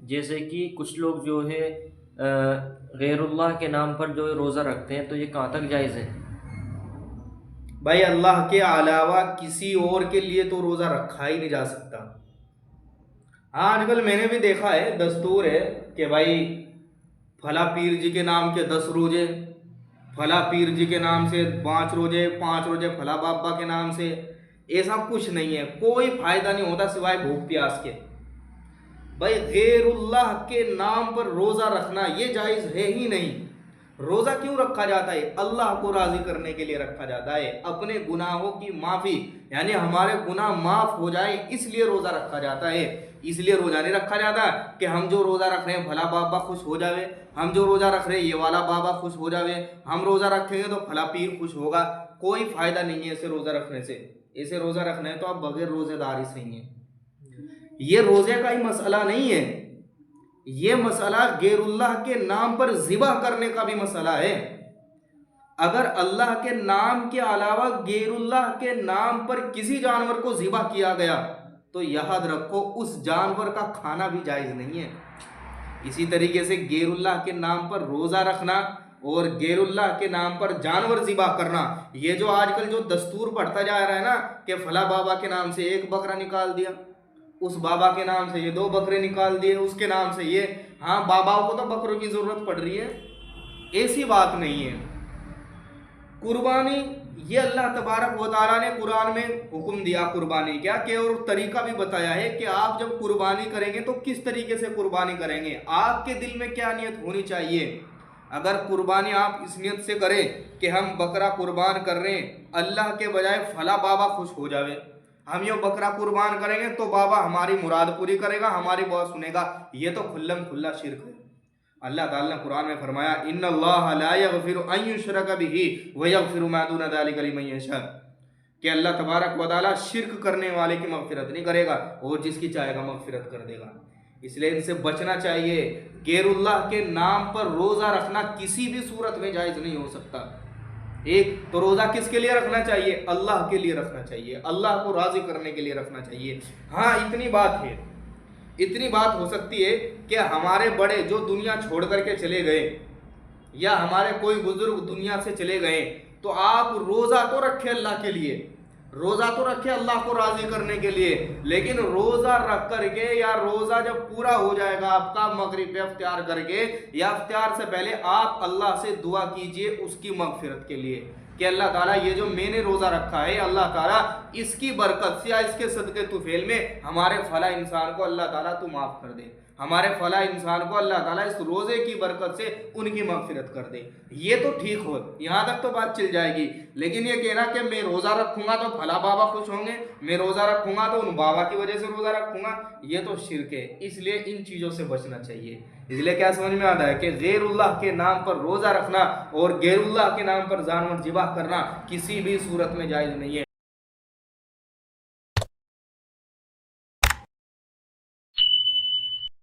جیسے کہ کچھ لوگ جو ہے غیر اللہ کے نام پر جو روزہ رکھتے ہیں، تو یہ کہاں تک جائز ہے؟ بھائی اللہ کے علاوہ کسی اور کے لیے تو روزہ رکھا ہی نہیں جا سکتا۔ ہاں آج کل میں نے بھی دیکھا ہے، دستور ہے کہ بھائی فلاں پیر جی کے نام کے 10 روزے، فلاں پیر جی کے نام سے 5 روزے، 5 روزے فلاں بابا کے نام سے۔ ایسا کچھ نہیں ہے، کوئی فائدہ نہیں ہوتا سوائے بھوک پیاس کے۔ بھائی غیر اللہ کے نام پر روزہ رکھنا یہ جائز ہے ہی نہیں۔ روزہ کیوں رکھا جاتا ہے؟ اللہ کو راضی کرنے کے لیے رکھا جاتا ہے، اپنے گناہوں کی معافی، یعنی ہمارے گناہ معاف ہو جائے اس لیے روزہ رکھا جاتا ہے۔ اس لیے روزہ نہیں رکھا جاتا کہ ہم جو روزہ رکھ رہے ہیں بھلا بابا خوش ہو جاوے، ہم جو روزہ رکھ رہے ہیں یہ والا بابا خوش ہو جاوے، ہم روزہ رکھیں گے تو بھلا پیر خوش ہوگا۔ کوئی فائدہ نہیں ہے ایسے روزہ رکھنے سے۔ ایسے روزہ رکھنا ہے تو آپ بغیر روزے دار ہی صحیح ہیں۔ یہ روزے کا ہی مسئلہ نہیں ہے، یہ مسئلہ غیر اللہ کے نام پر ذبح کرنے کا بھی مسئلہ ہے۔ اگر اللہ کے نام کے علاوہ غیر اللہ کے نام پر کسی جانور کو ذبح کیا گیا تو یاد رکھو اس جانور کا کھانا بھی جائز نہیں ہے۔ اسی طریقے سے غیر اللہ کے نام پر روزہ رکھنا اور غیر اللہ کے نام پر جانور ذبح کرنا، یہ جو آج کل جو دستور بڑھتا جا رہا ہے نا کہ فلاں بابا کے نام سے 1 بکرا نکال دیا، اس بابا کے نام سے یہ 2 بکرے نکال دیے، اس کے نام سے یہ، ہاں باباؤں کو تو بکروں کی ضرورت پڑ رہی ہے، ایسی بات نہیں ہے۔ قربانی یہ اللہ تبارک و تعالیٰ نے قرآن میں حکم دیا قربانی کیا کہ، اور طریقہ بھی بتایا ہے کہ آپ جب قربانی کریں گے تو کس طریقے سے قربانی کریں گے، آپ کے دل میں کیا نیت ہونی چاہیے۔ اگر قربانی آپ اس نیت سے کریں کہ ہم بکرا قربان کر رہے ہیں اللہ کے بجائے فلاں بابا خوش ہو جاوے، ہم یہ بکرا قربان کریں گے تو بابا ہماری مراد پوری کرے گا، ہماری بات سنے گا، یہ تو کھلم کھلا شرک ہے۔ اللہ تعالیٰ نے قرآن میں فرمایا ان اللہ لا یغفر ان یشرک بہ ویغفر ما دون ذلک لمن یشاء، کہ اللہ تبارک و تعالیٰ شرک کرنے والے کی مغفرت نہیں کرے گا اور جس کی چاہے گا مغفرت کر دے گا۔ اس لیے ان سے بچنا چاہیے۔ غیر اللہ کے نام پر روزہ رکھنا کسی بھی صورت میں جائز نہیں ہو سکتا۔ ایک تو روزہ کس کے لیے رکھنا چاہیے؟ اللہ کے لیے رکھنا چاہیے، اللہ کو راضی کرنے کے لیے رکھنا چاہیے۔ ہاں اتنی بات ہے، اتنی بات ہو سکتی ہے کہ ہمارے بڑے جو دنیا چھوڑ کر کے چلے گئے یا ہمارے کوئی بزرگ دنیا سے چلے گئے تو آپ روزہ تو رکھے اللہ کے لیے، روزہ تو رکھے اللہ کو راضی کرنے کے لیے، لیکن روزہ رکھ کر کے یا روزہ جب پورا ہو جائے گا آپ کا مغرب پہ افطار کر کے یا افطار سے پہلے آپ اللہ سے دعا کیجئے اس کی مغفرت کے لیے کہ اللہ تعالیٰ یہ جو میں نے روزہ رکھا ہے اللہ تعالیٰ اس کی برکت سے یا اس کے صدقے طفیل میں ہمارے فلاں انسان کو اللہ تعالیٰ تو معاف کر دے، ہمارے فلاں انسان کو اللہ تعالیٰ اس روزے کی برکت سے ان کی مغفرت کر دے۔ یہ تو ٹھیک ہو، یہاں تک تو بات چل جائے گی، لیکن یہ کہنا کہ میں روزہ رکھوں گا تو فلاں بابا خوش ہوں گے، میں روزہ رکھوں گا تو ان بابا کی وجہ سے روزہ رکھوں گا، یہ تو شرک ہے۔ اس لیے ان چیزوں سے بچنا چاہیے۔ اس لیے کیا سمجھ میں آتا ہے کہ غیر اللہ کے نام پر روزہ رکھنا اور غیر اللہ کے نام پر جانور ذبح کرنا کسی بھی صورت میں جائز نہیں ہے۔